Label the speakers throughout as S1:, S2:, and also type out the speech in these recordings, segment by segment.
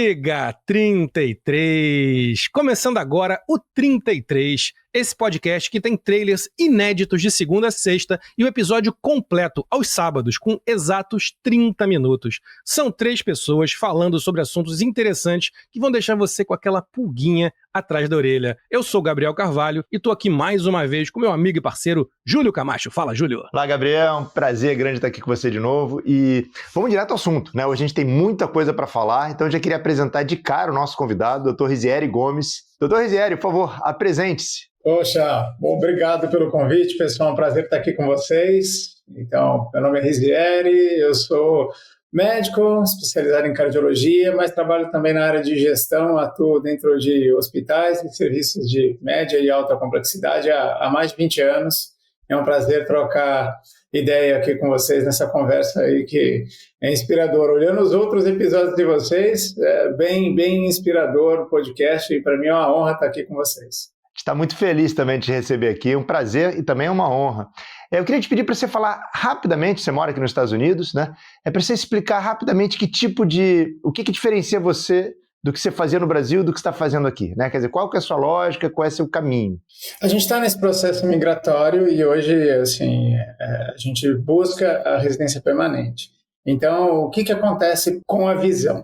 S1: Liga 33! Começando agora o 33, esse podcast que tem trailers inéditos de segunda a sexta e o episódio completo aos sábados, com exatos 30 minutos. São 3 pessoas falando sobre assuntos interessantes que vão deixar você com aquela pulguinha atrás da orelha. Eu sou o Gabriel Carvalho e tô aqui mais uma vez com meu amigo e parceiro Júlio Camacho. Fala, Júlio.
S2: Olá, Gabriel. É um prazer grande estar aqui com você de novo e vamos direto ao assunto, né? Hoje a gente tem muita coisa para falar, então eu já queria apresentar de cara o nosso convidado, Dr. Rizieri Gomes. Dr. Rizieri, por favor, apresente-se.
S3: Poxa, bom, obrigado pelo convite, pessoal. É um prazer estar aqui com vocês. Então, meu nome é Rizieri, eu sou médico especializado em cardiologia, mas trabalho também na área de gestão, atuo dentro de hospitais e serviços de média e alta complexidade há mais de 20 anos. É um prazer trocar ideia aqui com vocês nessa conversa aí que é inspirador. Olhando os outros episódios de vocês, é bem inspirador o podcast e para mim é uma honra estar aqui com vocês.
S2: Está muito feliz também de te receber aqui, um prazer e também uma honra. Eu queria te pedir para você falar rapidamente, você mora aqui nos Estados Unidos, né? É para você explicar rapidamente o que diferencia você do que você fazia no Brasil do que você está fazendo aqui, né? Quer dizer, qual que é a sua lógica, qual é o seu caminho?
S3: A gente está nesse processo migratório e hoje, assim, a gente busca a residência permanente. Então, o que acontece com a visão?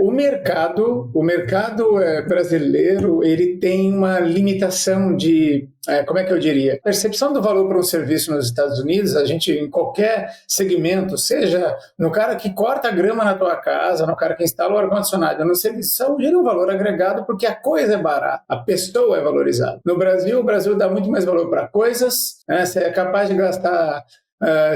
S3: O mercado brasileiro, ele tem uma limitação de, como é que eu diria? Percepção do valor para um serviço nos Estados Unidos, a gente, em qualquer segmento, seja no cara que corta a grama na tua casa, no cara que instala o ar-condicionado, no serviço de saúde, ele é um valor agregado porque a coisa é barata, a pessoa é valorizada. No Brasil, o Brasil dá muito mais valor para coisas, né? Você é capaz de gastar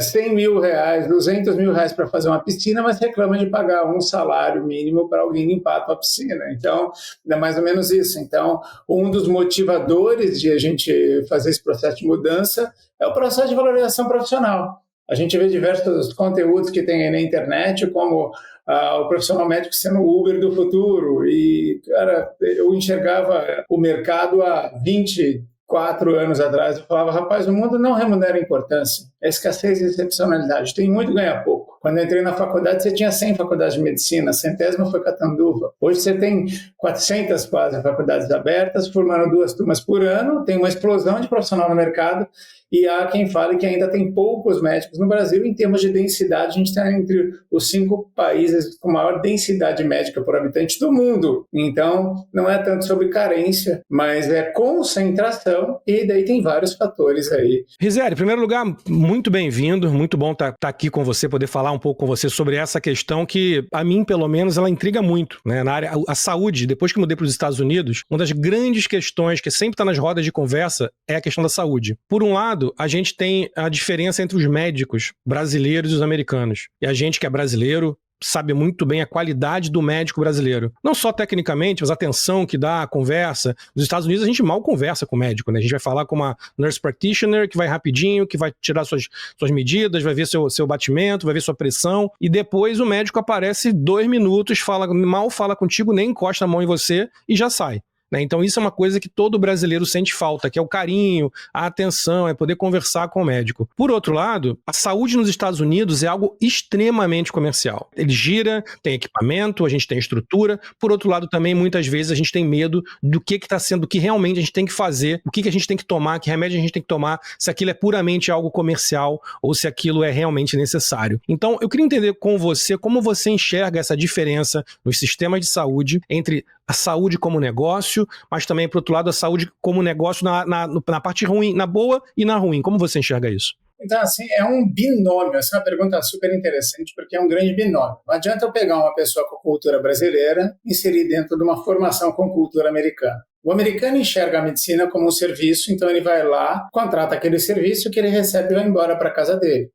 S3: 100 mil reais, 200 mil reais para fazer uma piscina, mas reclama de pagar um salário mínimo para alguém limpar a tua piscina. Então, é mais ou menos isso. Então, um dos motivadores de a gente fazer esse processo de mudança é o processo de valorização profissional. A gente vê diversos conteúdos que tem aí na internet, como o profissional médico sendo o Uber do futuro. E, cara, eu enxergava o mercado há 24 anos atrás, eu falava, rapaz, o mundo não remunera a importância, é escassez e excepcionalidade, tem muito, ganha pouco. Quando eu entrei na faculdade, você tinha 100 faculdades de medicina, a 100ª foi Catanduva. Hoje você tem 400 quase faculdades abertas, formando 2 turmas por ano, tem uma explosão de profissional no mercado, e há quem fale que ainda tem poucos médicos no Brasil. Em termos de densidade, a gente está entre os 5 países com maior densidade médica por habitante do mundo. Então, não é tanto sobre carência, mas é concentração, e daí tem vários fatores aí.
S1: Rizieri, em primeiro lugar, muito bem-vindo, muito bom estar aqui com você, poder falar um pouco com você sobre essa questão que, a mim, pelo menos, ela intriga muito, né? Na área, a saúde, depois que mudei para os Estados Unidos, uma das grandes questões que sempre está nas rodas de conversa é a questão da saúde. Por um lado, a gente tem a diferença entre os médicos brasileiros e os americanos. E a gente que é brasileiro sabe muito bem a qualidade do médico brasileiro. Não só tecnicamente, mas a atenção que dá, a conversa. Nos Estados Unidos a gente mal conversa com o médico, né? A gente vai falar com uma nurse practitioner que vai rapidinho, que vai tirar suas medidas, vai ver seu batimento, vai ver sua pressão, e depois o médico aparece 2 minutos, mal fala contigo, nem encosta a mão em você e já sai. Então isso é uma coisa que todo brasileiro sente falta, que é o carinho, a atenção, é poder conversar com o médico. Por outro lado, a saúde nos Estados Unidos é algo extremamente comercial. Ele gira, tem equipamento, a gente tem estrutura. Por outro lado também, muitas vezes a gente tem medo do que está sendo, do que realmente a gente tem que fazer, o que a gente tem que tomar, que remédio a gente tem que tomar, se aquilo é puramente algo comercial ou se aquilo é realmente necessário. Então eu queria entender com você como você enxerga essa diferença nos sistemas de saúde entre a saúde como negócio, mas também, por outro lado, a saúde como negócio na parte ruim, na boa e na ruim. Como você enxerga isso?
S3: Então, assim, é um binômio. Essa é uma pergunta super interessante, porque é um grande binômio. Não adianta eu pegar uma pessoa com cultura brasileira e inserir dentro de uma formação com cultura americana. O americano enxerga a medicina como um serviço, então ele vai lá, contrata aquele serviço que ele recebe e vai embora para casa dele.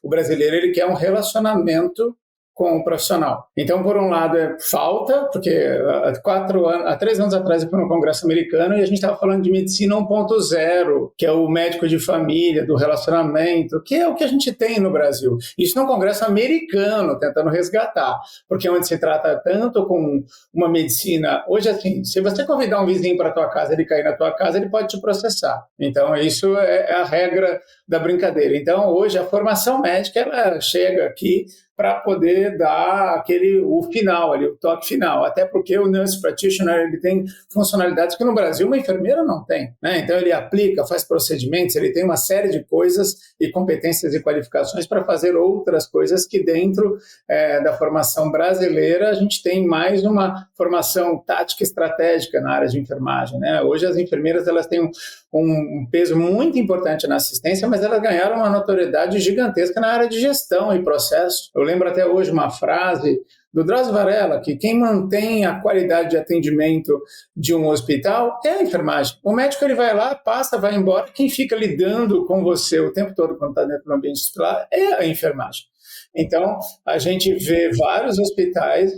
S3: O brasileiro, ele quer um relacionamento com o profissional. Então, por um lado, é falta, porque há 3 anos atrás eu fui no Congresso americano e a gente estava falando de medicina 1.0, que é o médico de família, do relacionamento, que é o que a gente tem no Brasil. Isso num Congresso americano, tentando resgatar, porque onde se trata tanto com uma medicina... Hoje, assim, se você convidar um vizinho para a tua casa, ele cair na tua casa, ele pode te processar. Então, isso é a regra da brincadeira. Então, hoje, a formação médica, ela chega aqui para poder dar o final ali, o toque final, até porque o nurse practitioner ele tem funcionalidades que no Brasil uma enfermeira não tem, né? Então ele aplica, faz procedimentos, ele tem uma série de coisas e competências e qualificações para fazer outras coisas que dentro da formação brasileira a gente tem mais uma formação tática estratégica na área de enfermagem, né? Hoje as enfermeiras elas têm um peso muito importante na assistência, mas elas ganharam uma notoriedade gigantesca na área de gestão e processo. Eu lembro até hoje uma frase do Drauzio Varela, que quem mantém a qualidade de atendimento de um hospital é a enfermagem. O médico ele vai lá, passa, vai embora, quem fica lidando com você o tempo todo quando está dentro do ambiente hospitalar é a enfermagem. Então, a gente vê vários hospitais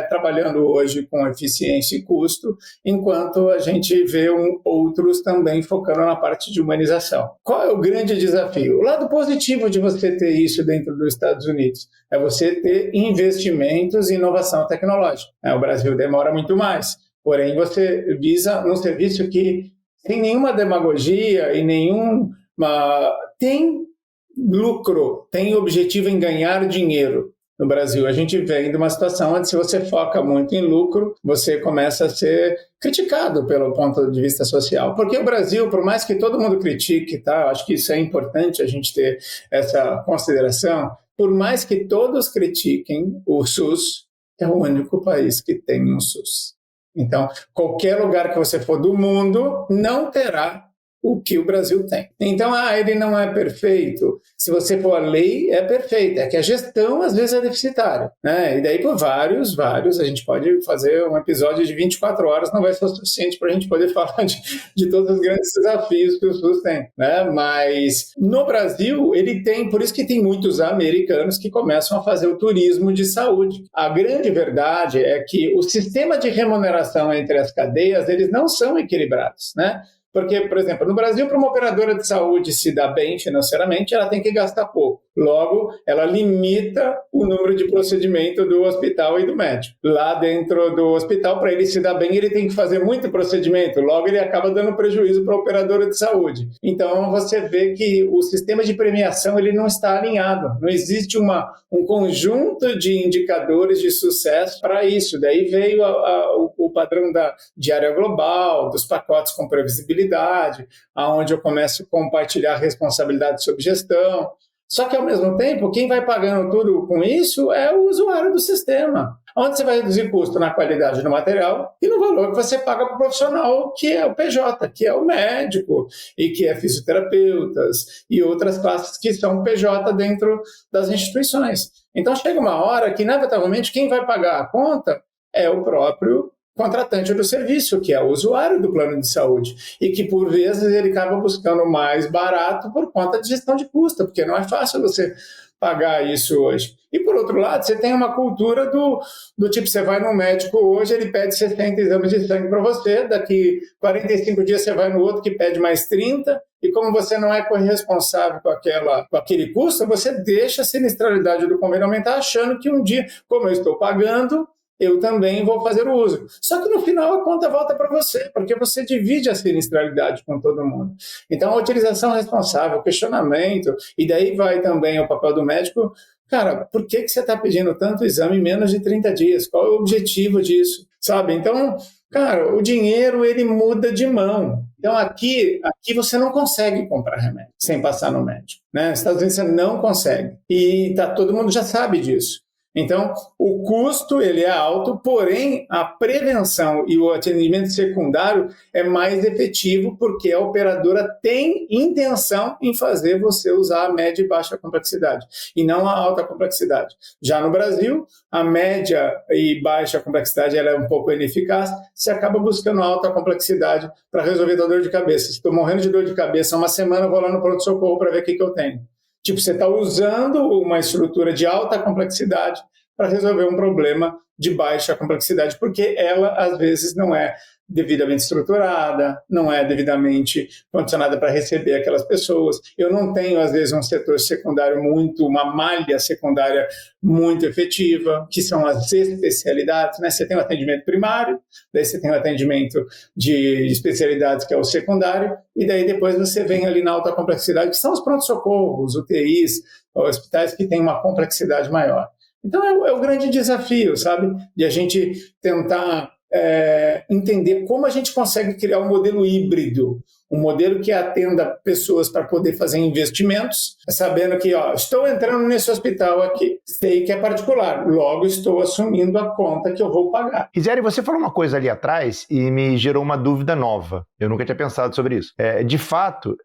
S3: trabalhando hoje com eficiência e custo, enquanto a gente vê outros também focando na parte de humanização. Qual é o grande desafio? O lado positivo de você ter isso dentro dos Estados Unidos é você ter investimentos em inovação tecnológica. O Brasil demora muito mais, porém você visa um serviço que sem nenhuma demagogia e tem lucro, tem objetivo em ganhar dinheiro. No Brasil, a gente vem de uma situação onde se você foca muito em lucro, você começa a ser criticado pelo ponto de vista social. Porque o Brasil, por mais que todo mundo critique, tá? Acho que isso é importante a gente ter essa consideração, por mais que todos critiquem, o SUS é o único país que tem um SUS. Então, qualquer lugar que você for do mundo, não terá o que o Brasil tem. Então, ele não é perfeito. Se você for a lei, é perfeita. É que a gestão, às vezes, é deficitária, né? E daí, por vários, a gente pode fazer um episódio de 24 horas, não vai ser o suficiente para a gente poder falar de todos os grandes desafios que o SUS tem, né? Mas, no Brasil, ele tem, por isso que tem muitos americanos que começam a fazer o turismo de saúde. A grande verdade é que o sistema de remuneração entre as cadeias, eles não são equilibrados, né? Porque, por exemplo, no Brasil, para uma operadora de saúde se dar bem financeiramente, ela tem que gastar pouco. Logo, ela limita o número de procedimento do hospital e do médico. Lá dentro do hospital, para ele se dar bem, ele tem que fazer muito procedimento. Logo, ele acaba dando prejuízo para a operadora de saúde. Então, você vê que o sistema de premiação ele não está alinhado. Não existe um conjunto de indicadores de sucesso para isso. Daí veio o padrão da diária global, dos pacotes com previsibilidade, aonde eu começo a compartilhar responsabilidade sobre gestão. Só que, ao mesmo tempo, quem vai pagando tudo com isso é o usuário do sistema. Onde você vai reduzir custo na qualidade do material e no valor que você paga para o profissional, que é o PJ, que é o médico, e que é fisioterapeutas e outras classes que são PJ dentro das instituições. Então, chega uma hora que, inevitavelmente, quem vai pagar a conta é o próprio contratante do serviço, que é o usuário do plano de saúde, e que, por vezes, ele acaba buscando mais barato por conta de gestão de custo, porque não é fácil você pagar isso hoje. E, por outro lado, você tem uma cultura do tipo, você vai no médico hoje, ele pede 60 exames de sangue para você, daqui 45 dias você vai no outro que pede mais 30, e como você não é corresponsável com aquele custo, você deixa a sinistralidade do convênio aumentar, achando que um dia, como eu estou pagando, eu também vou fazer o uso. Só que no final a conta volta para você, porque você divide a sinistralidade com todo mundo. Então a utilização responsável, o questionamento, e daí vai também o papel do médico. Cara, por que você está pedindo tanto exame em menos de 30 dias? Qual é o objetivo disso? Sabe? Então, cara, o dinheiro ele muda de mão. Então aqui você não consegue comprar remédio sem passar no médico, né? Nos Estados Unidos você não consegue. E todo mundo já sabe disso. Então, o custo ele é alto, porém a prevenção e o atendimento secundário é mais efetivo porque a operadora tem intenção em fazer você usar a média e baixa complexidade e não a alta complexidade. Já no Brasil, a média e baixa complexidade ela é um pouco ineficaz, você acaba buscando alta complexidade para resolver a dor de cabeça. Se estou morrendo de dor de cabeça há uma semana, eu vou lá no pronto-socorro para ver o que eu tenho. Tipo, você está usando uma estrutura de alta complexidade para resolver um problema de baixa complexidade, porque ela, às vezes, não é devidamente estruturada, não é devidamente condicionada para receber aquelas pessoas. Eu não tenho, às vezes, um setor secundário uma malha secundária muito efetiva, que são as especialidades, né? Você tem o atendimento primário, daí você tem o atendimento de especialidades, que é o secundário, e daí depois você vem ali na alta complexidade, que são os pronto-socorros, UTIs, hospitais que têm uma complexidade maior. Então é o grande desafio, sabe? De a gente tentar entender como a gente consegue criar um modelo híbrido, um modelo que atenda pessoas para poder fazer investimentos, sabendo que, estou entrando nesse hospital aqui, sei que é particular, logo estou assumindo a conta que eu vou pagar.
S2: Risieri, você falou uma coisa ali atrás e me gerou uma dúvida nova. Eu nunca tinha pensado sobre isso. De fato,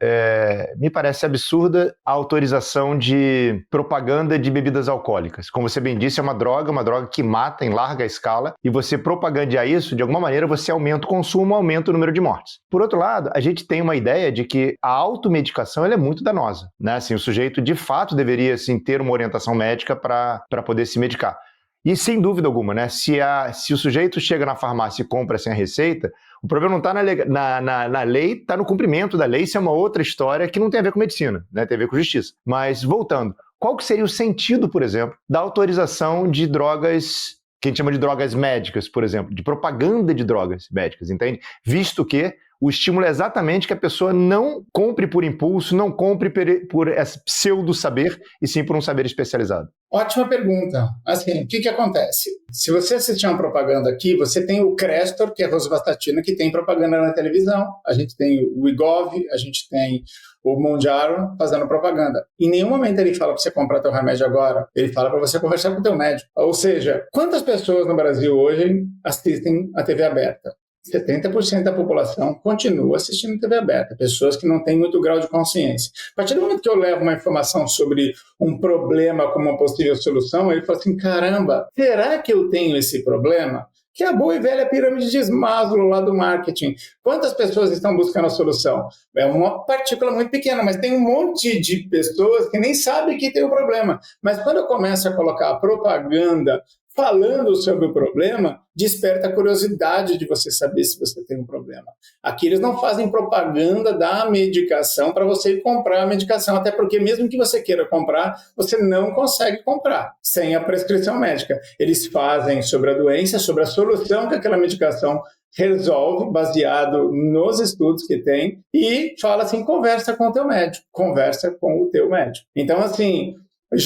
S2: me parece absurda a autorização de propaganda de bebidas alcoólicas. Como você bem disse, é uma droga que mata em larga escala, e você propagandear isso, de alguma maneira, você aumenta o consumo, aumenta o número de mortes. Por outro lado, a gente tem uma ideia de que a automedicação ela é muito danosa, né? Assim, o sujeito, de fato, deveria assim, ter uma orientação médica para poder se medicar. E, sem dúvida alguma, né? Se o sujeito chega na farmácia e compra sem a receita, o problema não está na lei, está no cumprimento da lei. Isso é uma outra história que não tem a ver com medicina, né? Tem a ver com justiça. Mas, voltando, qual que seria o sentido, por exemplo, da autorização de drogas que a gente chama de drogas médicas, por exemplo, de propaganda de drogas médicas, entende? Visto que o estímulo é exatamente que a pessoa não compre por impulso, não compre por esse pseudo-saber, e sim por um saber especializado.
S3: Ótima pergunta. Assim, o que acontece? Se você assistir uma propaganda aqui, você tem o Crestor, que é a rosuvastatina, que tem propaganda na televisão. A gente tem o Wegovy, a gente tem o Mounjaro fazendo propaganda. Em nenhum momento ele fala para você comprar teu remédio agora. Ele fala para você conversar com o teu médico. Ou seja, quantas pessoas no Brasil hoje assistem a TV aberta? 70% da população continua assistindo TV aberta, pessoas que não têm muito grau de consciência. A partir do momento que eu levo uma informação sobre um problema como uma possível solução, ele fala assim, caramba, será que eu tenho esse problema? Que é a boa e velha pirâmide de Maslow lá do marketing. Quantas pessoas estão buscando a solução? É uma partícula muito pequena, mas tem um monte de pessoas que nem sabem que tem o problema. Mas quando eu começo a colocar a propaganda falando sobre o problema, desperta a curiosidade de você saber se você tem um problema. Aqui eles não fazem propaganda da medicação para você ir comprar a medicação, até porque mesmo que você queira comprar, você não consegue comprar sem a prescrição médica. Eles fazem sobre a doença, sobre a solução que aquela medicação resolve, baseado nos estudos que tem, e fala assim, conversa com o teu médico, conversa com o teu médico. Então, assim, a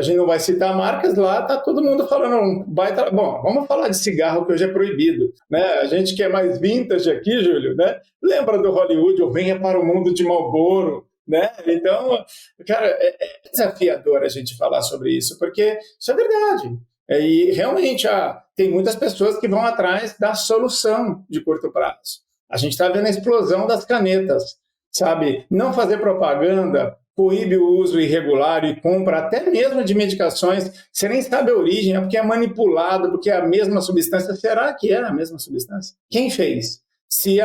S3: gente não vai citar marcas lá, tá todo mundo falando bom, vamos falar de cigarro que hoje é proibido, né? A gente que é mais vintage aqui, Júlio, né? Lembra do Hollywood, ou Venha para o Mundo de Marlboro, né? Então, cara, é desafiador a gente falar sobre isso, porque isso é verdade. E realmente tem muitas pessoas que vão atrás da solução de curto prazo. A gente está vendo a explosão das canetas, sabe? Não fazer propaganda proíbe o uso irregular e compra até mesmo de medicações, você nem sabe a origem, é porque é manipulado, porque é a mesma substância. Será que é a mesma substância? Quem fez? Se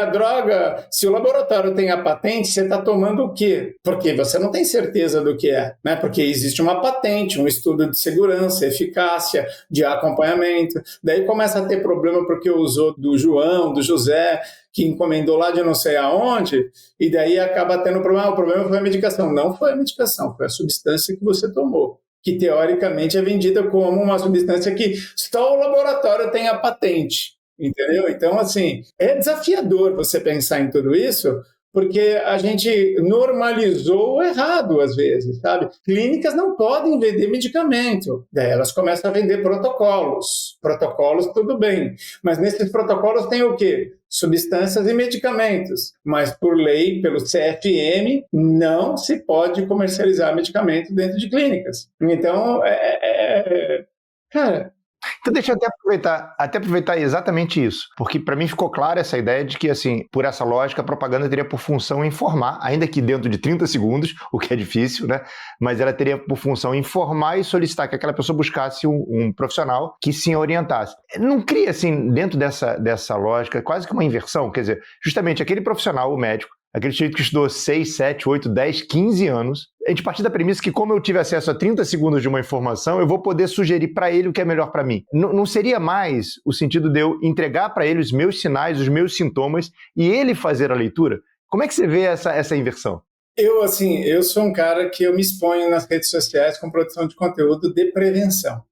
S3: o laboratório tem a patente, você está tomando o quê? Porque você não tem certeza do que é, né? Porque existe uma patente, um estudo de segurança, eficácia, de acompanhamento. Daí começa a ter problema porque usou do João, do José, que encomendou lá de não sei aonde, e daí acaba tendo problema. O problema foi a medicação. Não foi a medicação, foi a substância que você tomou, que teoricamente é vendida como uma substância que só o laboratório tem a patente. Entendeu? Então, assim, é desafiador você pensar em tudo isso, porque a gente normalizou o errado às vezes, sabe? Clínicas não podem vender medicamento, daí elas começam a vender protocolos. Protocolos, tudo bem, mas nesses protocolos tem o quê? Substâncias e medicamentos, mas por lei, pelo CFM, não se pode comercializar medicamento dentro de clínicas. Então, cara...
S2: Então deixa eu até aproveitar exatamente isso, porque para mim ficou clara essa ideia de que, assim, por essa lógica, a propaganda teria por função informar, ainda que dentro de 30 segundos, o que é difícil, né? Mas ela teria por função informar e solicitar que aquela pessoa buscasse um profissional que sim a orientasse. Não cria, assim, dentro dessa lógica, quase que uma inversão, quer dizer, justamente aquele profissional, o médico, aquele sujeito que estudou 6, 7, 8, 10, 15 anos, a gente partir da premissa que, como eu tive acesso a 30 segundos de uma informação, eu vou poder sugerir para ele o que é melhor para mim. Não seria mais o sentido de eu entregar para ele os meus sinais, os meus sintomas, e ele fazer a leitura? Como é que você vê essa inversão?
S3: Eu sou um cara que eu me exponho nas redes sociais com produção de conteúdo de prevenção.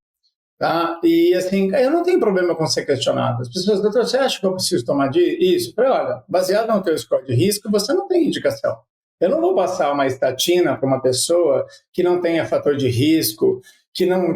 S3: Tá? E assim, eu não tenho problema com ser questionado. As pessoas, doutor, você acha que eu preciso tomar isso? Eu falei, olha, baseado no teu score de risco, você não tem indicação. Eu não vou passar uma estatina para uma pessoa que não tenha fator de risco,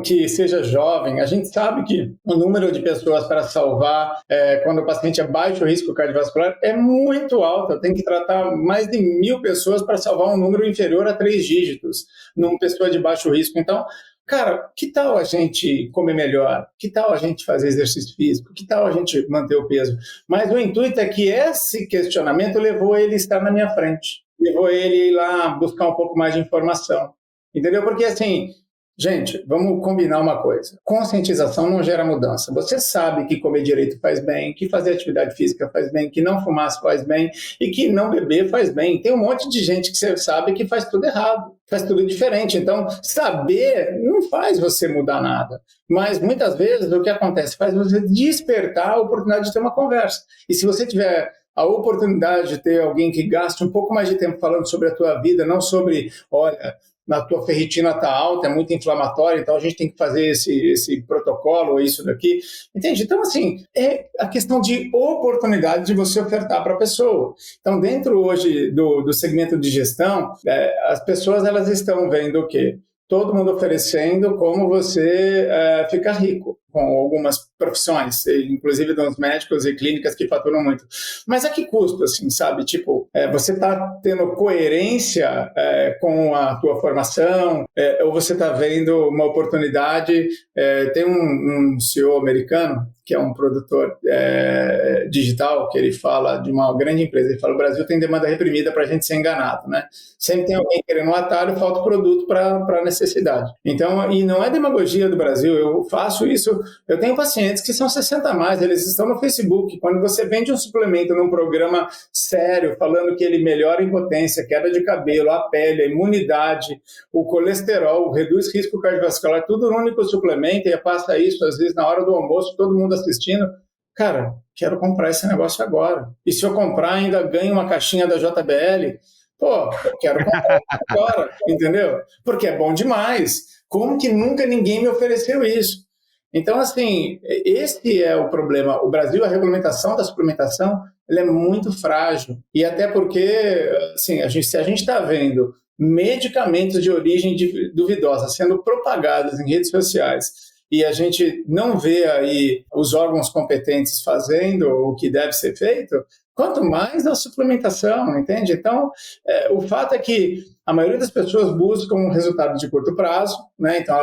S3: que seja jovem. A gente sabe que o número de pessoas para salvar quando o paciente é baixo risco cardiovascular é muito alto. Eu tenho que tratar mais de 1.000 pessoas para salvar um número inferior a 3 dígitos numa pessoa de baixo risco. Então, cara, que tal a gente comer melhor? Que tal a gente fazer exercício físico? Que tal a gente manter o peso? Mas o intuito é que esse questionamento levou ele a estar na minha frente. Levou ele ir lá buscar um pouco mais de informação. Entendeu? Porque assim, gente, vamos combinar uma coisa. Conscientização não gera mudança. Você sabe que comer direito faz bem, que fazer atividade física faz bem, que não fumar faz bem e que não beber faz bem. Tem um monte de gente que você sabe que faz tudo errado, faz tudo diferente. Então, saber não faz você mudar nada. Mas, muitas vezes, o que acontece? Faz você despertar a oportunidade de ter uma conversa. E se você tiver a oportunidade de ter alguém que gaste um pouco mais de tempo falando sobre a tua vida, não sobre, olha, a tua ferritina está alta, é muito inflamatória, então a gente tem que fazer esse protocolo ou isso daqui. Entende? Então, assim, é a questão de oportunidade de você ofertar para a pessoa. Então, dentro hoje do segmento de gestão, as pessoas elas estão vendo o quê? Todo mundo oferecendo como você ficar rico com algumas profissões, inclusive dos médicos e clínicas que faturam muito. Mas a que custo, assim, sabe? Tipo, você está tendo coerência com a tua formação ou você está vendo uma oportunidade? Tem um CEO americano que é um produtor digital, que ele fala de uma grande empresa, ele fala, o Brasil tem demanda reprimida para a gente ser enganado, né? Sempre tem alguém querendo um atalho, falta produto para a necessidade. Então, e não é demagogia do Brasil, eu faço isso, eu tenho pacientes que são 60 a mais, eles estão no Facebook, quando você vende um suplemento num programa sério, falando que ele melhora a impotência, queda de cabelo, a pele, a imunidade, o colesterol, reduz risco cardiovascular, tudo no único suplemento, e passa isso, às vezes, na hora do almoço, todo mundo assistindo, cara, quero comprar esse negócio agora. E se eu comprar, ainda ganho uma caixinha da JBL, pô, eu quero comprar agora, entendeu? Porque é bom demais. Como que nunca ninguém me ofereceu isso? Então, assim, esse é o problema. O Brasil, a regulamentação da suplementação, ela é muito frágil. E até porque, assim, se a gente está vendo medicamentos de origem duvidosa sendo propagados em redes sociais e a gente não vê aí os órgãos competentes fazendo o que deve ser feito, quanto mais a suplementação, entende? Então, o fato é que a maioria das pessoas buscam um resultado de curto prazo, né? Então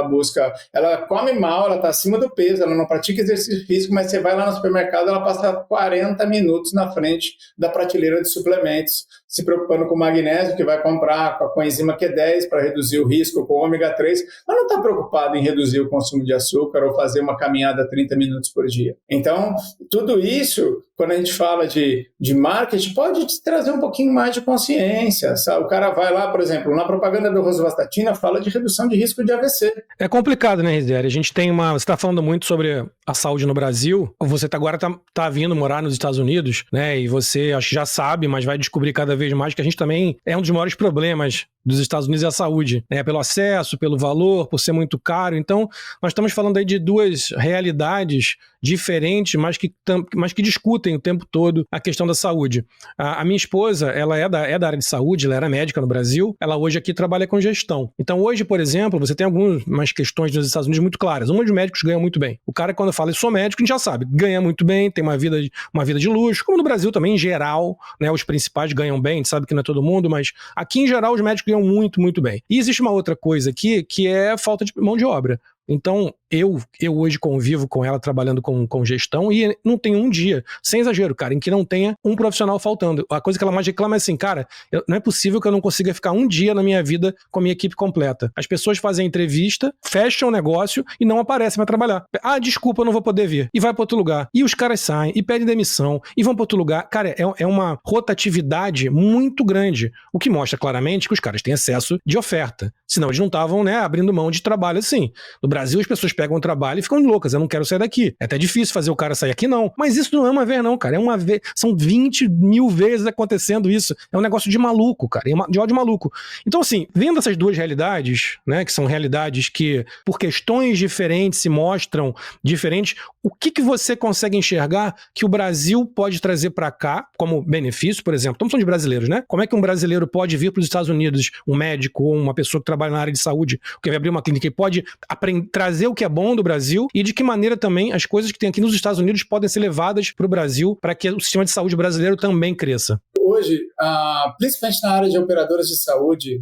S3: ela come mal, ela está acima do peso, ela não pratica exercício físico, mas você vai lá no supermercado, ela passa 40 minutos na frente da prateleira de suplementos, se preocupando com magnésio, que vai comprar com a coenzima Q10 para reduzir o risco, com ômega 3, mas não está preocupado em reduzir o consumo de açúcar ou fazer uma caminhada 30 minutos por dia. Então, tudo isso, quando a gente fala de marketing, pode te trazer um pouquinho mais de consciência, sabe? O cara vai lá, por exemplo, na propaganda do rosuvastatina fala de redução de risco de AVC.
S1: É complicado, né, Rizério? A gente tem você está falando muito sobre a saúde no Brasil, você agora tá vindo morar nos Estados Unidos, né, e você acho que já sabe, mas vai descobrir cada vez mais que a gente também é um dos maiores problemas dos Estados Unidos é a saúde, né, pelo acesso, pelo valor, por ser muito caro. Então, nós estamos falando aí de duas realidades diferentes, mas que discutem o tempo todo a questão da saúde. A minha esposa, ela é da área de saúde, ela era médica no Brasil, ela hoje aqui trabalha com gestão. Então, hoje, por exemplo, você tem algumas questões nos Estados Unidos muito claras. Uma, os médicos ganham muito bem. O cara, quando fala, eu sou médico, a gente já sabe, ganha muito bem, tem uma vida de luxo, como no Brasil também, em geral, né, os principais ganham bem, a gente sabe que não é todo mundo, mas aqui, em geral, os médicos ganham muito, muito bem. E existe uma outra coisa aqui, que é a falta de mão de obra. Então, eu hoje convivo com ela trabalhando com gestão e não tem um dia, sem exagero, cara, em que não tenha um profissional faltando. A coisa que ela mais reclama é assim, cara, não é possível que eu não consiga ficar um dia na minha vida com a minha equipe completa. As pessoas fazem entrevista, fecham o negócio e não aparecem pra trabalhar. Ah, desculpa, eu não vou poder vir. E vai pra outro lugar. E os caras saem e pedem demissão e vão pra outro lugar. Cara, é uma rotatividade muito grande, o que mostra claramente que os caras têm excesso de oferta. Senão eles não estavam, né, abrindo mão de trabalho assim. No Brasil, as pessoas pegam o trabalho e ficam loucas. Eu não quero sair daqui. É até difícil fazer o cara sair aqui, não. Mas isso não é uma vez, não, cara. É uma vez. São 20 mil vezes acontecendo isso. É um negócio de maluco, cara. De ódio maluco. Então, assim, vendo essas duas realidades, né, que são realidades que, por questões diferentes, se mostram diferentes, o que você consegue enxergar que o Brasil pode trazer pra cá como benefício, por exemplo? Estamos falando de brasileiros, né? Como é que um brasileiro pode vir para os Estados Unidos, um médico ou uma pessoa que trabalha na área de saúde, que vai abrir uma clínica e pode trazer o que é bom do Brasil e de que maneira também as coisas que tem aqui nos Estados Unidos podem ser levadas para o Brasil para que o sistema de saúde brasileiro também cresça?
S3: Hoje, principalmente na área de operadoras de saúde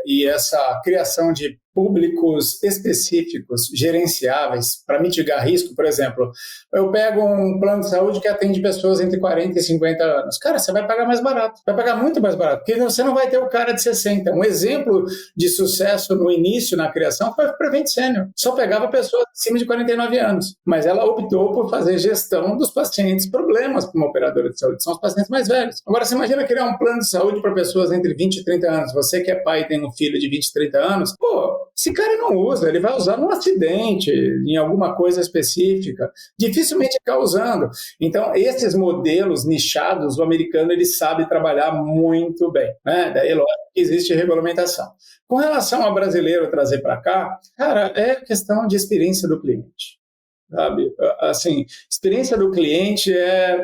S3: e essa criação de públicos específicos, gerenciáveis, para mitigar risco, por exemplo, eu pego um plano de saúde que atende pessoas entre 40 e 50 anos. Cara, você vai pagar mais barato, vai pagar muito mais barato, porque você não vai ter o cara de 60. Um exemplo de sucesso no início, na criação, foi a Prevent Senior. Só pegava pessoas acima de 49 anos, mas ela optou por fazer gestão dos pacientes problemas para uma operadora de saúde, são os pacientes mais velhos. Agora, você imagina criar um plano de saúde para pessoas entre 20 e 30 anos, você que é pai e tem um filho de 20 e 30 anos, esse cara não usa, ele vai usar num acidente, em alguma coisa específica, dificilmente ficar usando. Então, esses modelos nichados, o americano ele sabe trabalhar muito bem, né? Daí, lógico que existe regulamentação. Com relação ao brasileiro trazer para cá, cara, é questão de experiência do cliente, sabe? Assim, experiência do cliente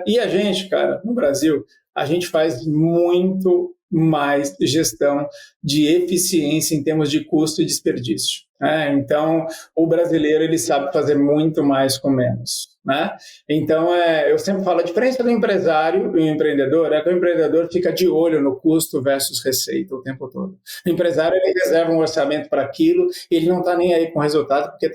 S3: E a gente, cara, no Brasil, a gente faz muito mais gestão de eficiência em termos de custo e desperdício. Então, o brasileiro ele sabe fazer muito mais com menos. Né? Então, eu sempre falo, a diferença do empresário e do empreendedor é que o empreendedor fica de olho no custo versus receita o tempo todo. O empresário ele reserva um orçamento para aquilo, ele não está nem aí com o resultado, porque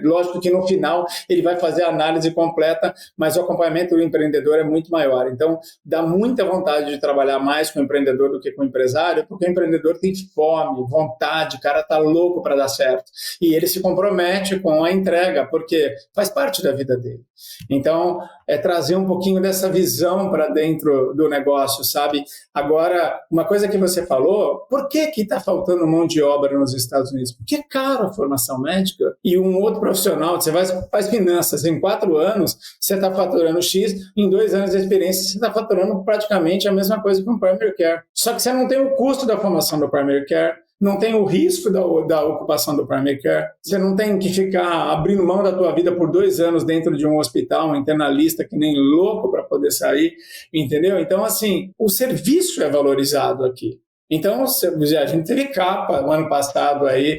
S3: lógico que no final ele vai fazer a análise completa, mas o acompanhamento do empreendedor é muito maior. Então, dá muita vontade de trabalhar mais com o empreendedor do que com o empresário, porque o empreendedor tem fome, vontade, o cara está louco para dar certo. E ele se compromete com a entrega, porque faz parte da vida dele. Então, é trazer um pouquinho dessa visão para dentro do negócio, sabe? Agora, uma coisa que você falou, por que está faltando mão de obra nos Estados Unidos? Porque é caro a formação médica e um outro profissional, você faz finanças, em 4 anos você está faturando X, em 2 anos de experiência você está faturando praticamente a mesma coisa que um primary care. Só que você não tem o custo da formação do primary care, não tem o risco da ocupação do primary care, você não tem que ficar abrindo mão da tua vida por 2 anos dentro de um hospital, um internalista que nem louco para poder sair, entendeu? Então, assim, o serviço é valorizado aqui. Então, a gente teve capa no ano passado aí,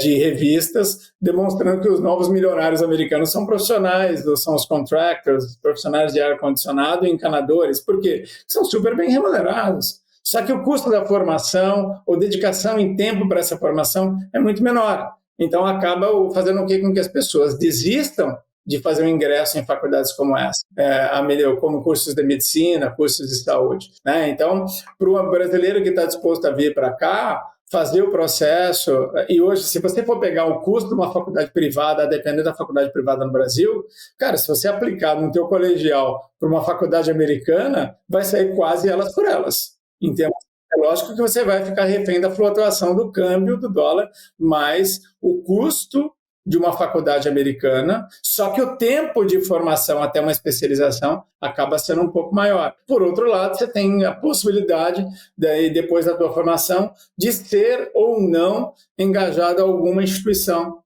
S3: de revistas demonstrando que os novos milionários americanos são profissionais, são os contractors, profissionais de ar-condicionado e encanadores. Por quê? São super bem remunerados. Só que o custo da formação, ou dedicação em tempo para essa formação é muito menor. Então, acaba fazendo com que as pessoas desistam de fazer um ingresso em faculdades como essa, como cursos de medicina, cursos de saúde. Né? Então, para o brasileiro que está disposto a vir para cá, fazer o processo, e hoje, se você for pegar o custo de uma faculdade privada, a depender da faculdade privada no Brasil, cara, se você aplicar no teu colegial para uma faculdade americana, vai sair quase elas por elas. Então, é lógico que você vai ficar refém da flutuação do câmbio do dólar, mas o custo de uma faculdade americana, só que o tempo de formação até uma especialização acaba sendo um pouco maior. Por outro lado, você tem a possibilidade, depois da tua formação, de ser ou não engajado a alguma instituição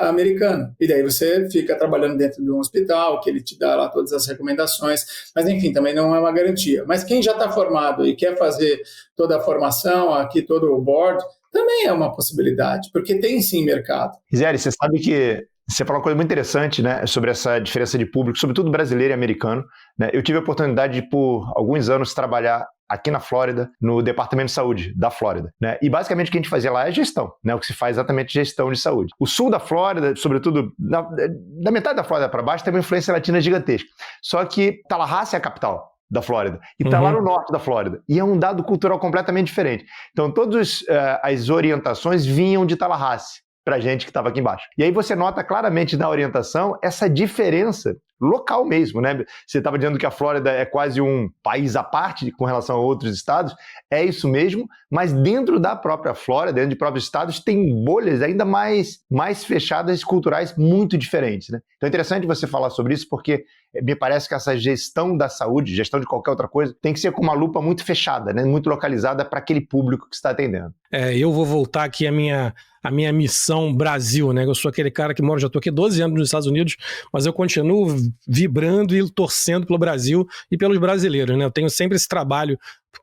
S3: americana. E daí você fica trabalhando dentro de um hospital, que ele te dá lá todas as recomendações, mas enfim, também não é uma garantia. Mas quem já está formado e quer fazer toda a formação, aqui todo o board, também é uma possibilidade, porque tem sim mercado.
S2: Gisele, você sabe que você falou uma coisa muito interessante, né, sobre essa diferença de público, sobretudo brasileiro e americano. Né? Eu tive a oportunidade de, por alguns anos, trabalhar aqui na Flórida, no Departamento de Saúde da Flórida, né? E basicamente o que a gente fazia lá é gestão, né? O que se faz é exatamente gestão de saúde. O sul da Flórida, sobretudo da metade da Flórida para baixo, tem uma influência latina gigantesca. Só que Tallahassee é a capital da Flórida, e está lá no norte da Flórida, e é um dado cultural completamente diferente. Então, todas as orientações vinham de Tallahassee para a gente que estava aqui embaixo. E aí você nota claramente na orientação essa diferença local mesmo, né? Você estava dizendo que a Flórida é quase um país à parte com relação a outros estados, é isso mesmo, mas dentro da própria Flórida, dentro de próprios estados, tem bolhas ainda mais fechadas, culturais muito diferentes, né? Então é interessante você falar sobre isso, porque me parece que essa gestão da saúde, gestão de qualquer outra coisa, tem que ser com uma lupa muito fechada, né? Muito localizada para aquele público que está atendendo.
S1: Eu vou voltar aqui à minha missão Brasil, né? Eu sou aquele cara que mora, já estou aqui 12 anos nos Estados Unidos, mas eu continuo vibrando e torcendo pelo Brasil e pelos brasileiros, né? Eu tenho sempre esse trabalho,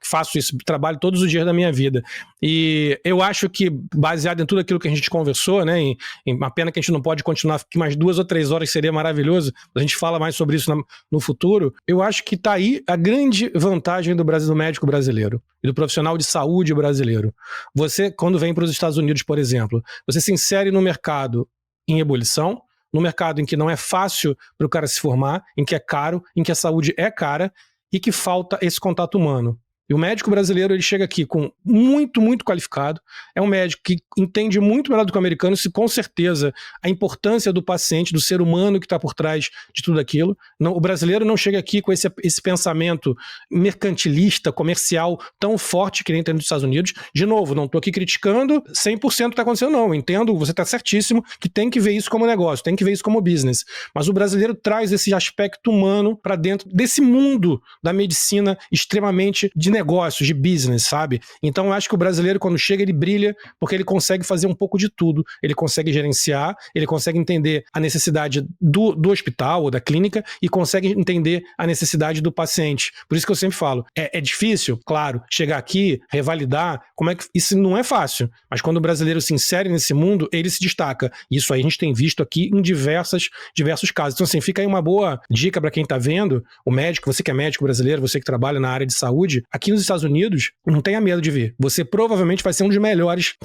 S1: faço esse trabalho todos os dias da minha vida. E eu acho que, baseado em tudo aquilo que a gente conversou, né? Uma pena que a gente não pode continuar aqui mais 2 ou 3 horas, que seria maravilhoso, a gente fala mais sobre isso no futuro. Eu acho que está aí a grande vantagem do médico brasileiro e do profissional de saúde brasileiro. Você, quando vem para os Estados Unidos, por exemplo, você se insere no mercado em ebulição, no mercado em que não é fácil para o cara se formar, em que é caro, em que a saúde é cara e que falta esse contato humano. E o médico brasileiro, ele chega aqui com muito, muito qualificado, é um médico que entende muito melhor do que o americano, se com certeza a importância do paciente, do ser humano que está por trás de tudo aquilo. Não, o brasileiro não chega aqui com esse pensamento mercantilista, comercial, tão forte que nem tem nos Estados Unidos. De novo, não estou aqui criticando 100% o que está acontecendo, não. Eu entendo, você está certíssimo, que tem que ver isso como negócio, tem que ver isso como business. Mas o brasileiro traz esse aspecto humano para dentro desse mundo da medicina extremamente de negócios, de business, sabe? Então eu acho que o brasileiro, quando chega, ele brilha porque ele consegue fazer um pouco de tudo. Ele consegue gerenciar, ele consegue entender a necessidade do hospital ou da clínica e consegue entender a necessidade do paciente. Por isso que eu sempre falo, é difícil, claro, chegar aqui, revalidar, isso não é fácil, mas quando o brasileiro se insere nesse mundo, ele se destaca. Isso aí a gente tem visto aqui em diversos casos. Então assim, fica aí uma boa dica para quem tá vendo, o médico, você que é médico brasileiro, você que trabalha na área de saúde, aqui nos Estados Unidos, não tenha medo de vir. Você provavelmente vai ser um dos melhores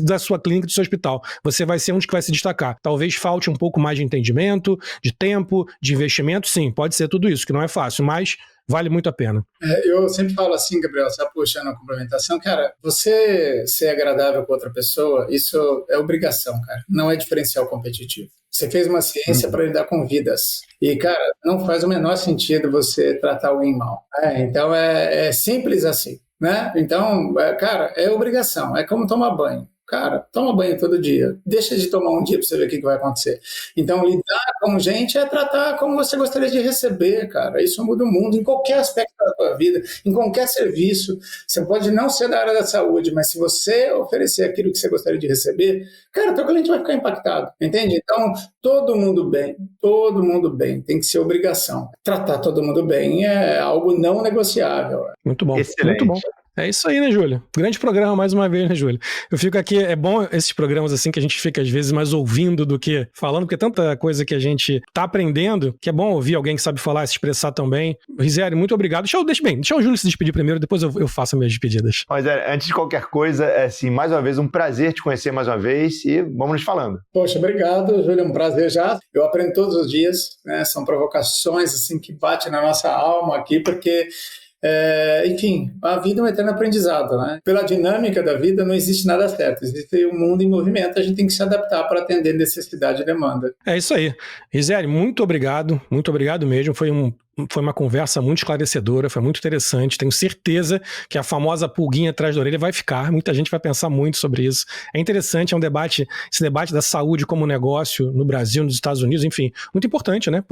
S1: da sua clínica, do seu hospital. Você vai ser um dos que vai se destacar. Talvez falte um pouco mais de entendimento, de tempo, de investimento. Sim, pode ser tudo isso, que não é fácil, mas vale muito a pena.
S3: Eu sempre falo assim, Gabriel, só puxando a complementação, cara, você ser agradável com outra pessoa, isso é obrigação, cara. Não é diferencial competitivo. Você fez uma ciência para lidar com vidas. E, cara, não faz o menor sentido você tratar alguém mal. Então, é simples assim, né? Então, cara, é obrigação. É como tomar banho. Cara, toma banho todo dia. Deixa de tomar um dia para você ver o que vai acontecer. Então, lidar com gente é tratar como você gostaria de receber, cara. Isso muda o mundo em qualquer aspecto da tua vida, em qualquer serviço. Você pode não ser da área da saúde, mas se você oferecer aquilo que você gostaria de receber, cara, teu cliente vai ficar impactado, entende? Então, todo mundo bem. Tem que ser obrigação. Tratar todo mundo bem é algo não negociável.
S1: Muito bom.
S2: Excelente.
S1: Muito bom. É isso aí, né, Júlio? Grande programa mais uma vez, né, Júlio? Eu fico aqui, é bom esses programas assim que a gente fica às vezes mais ouvindo do que falando, porque é tanta coisa que a gente tá aprendendo, que é bom ouvir alguém que sabe falar, se expressar também. Rizieri, muito obrigado. Deixa o Júlio se despedir primeiro, depois eu faço as minhas despedidas.
S2: Mas antes de qualquer coisa, assim, mais uma vez, um prazer te conhecer mais uma vez e vamos nos falando.
S3: Poxa, obrigado, Júlio, é um prazer já. Eu aprendo todos os dias, né? São provocações assim que batem na nossa alma aqui, porque enfim, a vida é um eterno aprendizado, né? Pela dinâmica da vida não existe nada certo, existe um mundo em movimento, a gente tem que se adaptar para atender necessidade e demanda.
S1: É isso aí. Rizieri, muito obrigado mesmo, foi uma conversa muito esclarecedora, foi muito interessante, tenho certeza que a famosa pulguinha atrás da orelha vai ficar, muita gente vai pensar muito sobre isso. É interessante, é um debate, esse debate da saúde como negócio no Brasil, nos Estados Unidos, enfim, muito importante, né,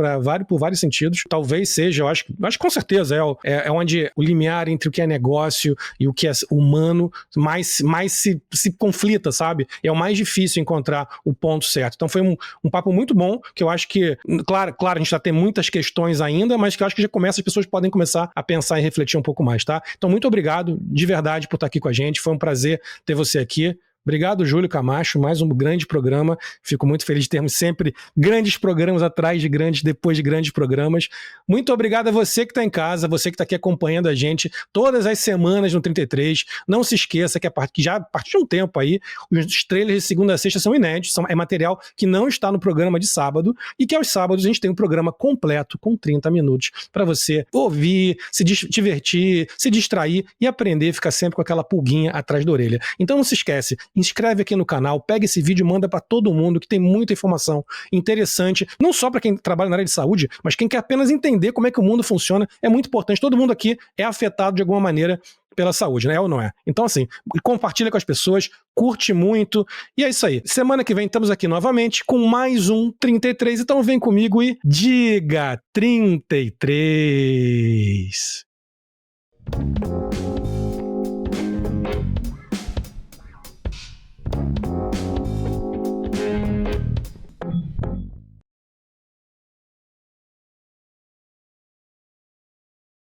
S1: por vários sentidos. Talvez seja, eu acho que com certeza é onde o limiar entre o que é negócio e o que é humano mais se conflita, sabe? É o mais difícil encontrar o ponto certo. Então foi um papo muito bom, que eu acho que, claro, a gente já tem muitas questões ainda, mas que eu acho que as pessoas podem começar a pensar e refletir um pouco mais, tá? Então, muito obrigado, de verdade, por estar aqui com a gente. Foi um prazer ter você aqui. Obrigado, Júlio Camacho, mais um grande programa. Fico muito feliz de termos sempre grandes programas atrás de grandes, depois de grandes programas. Muito obrigado a você que está em casa, você que está aqui acompanhando a gente todas as semanas no 33. Não se esqueça que a partir de um tempo aí, os trailers de segunda a sexta são inéditos, é material que não está no programa de sábado e que aos sábados a gente tem um programa completo com 30 minutos para você ouvir, se divertir, se distrair e aprender, ficar sempre com aquela pulguinha atrás da orelha. Então não se esquece, inscreve aqui no canal, pega esse vídeo e manda para todo mundo, que tem muita informação interessante, não só para quem trabalha na área de saúde, mas quem quer apenas entender como é que o mundo funciona. É muito importante, todo mundo aqui é afetado de alguma maneira pela saúde, né? É ou não é? Então, assim, compartilha com as pessoas, curte muito, e é isso aí. Semana que vem estamos aqui novamente com mais um 33, então vem comigo e diga 33.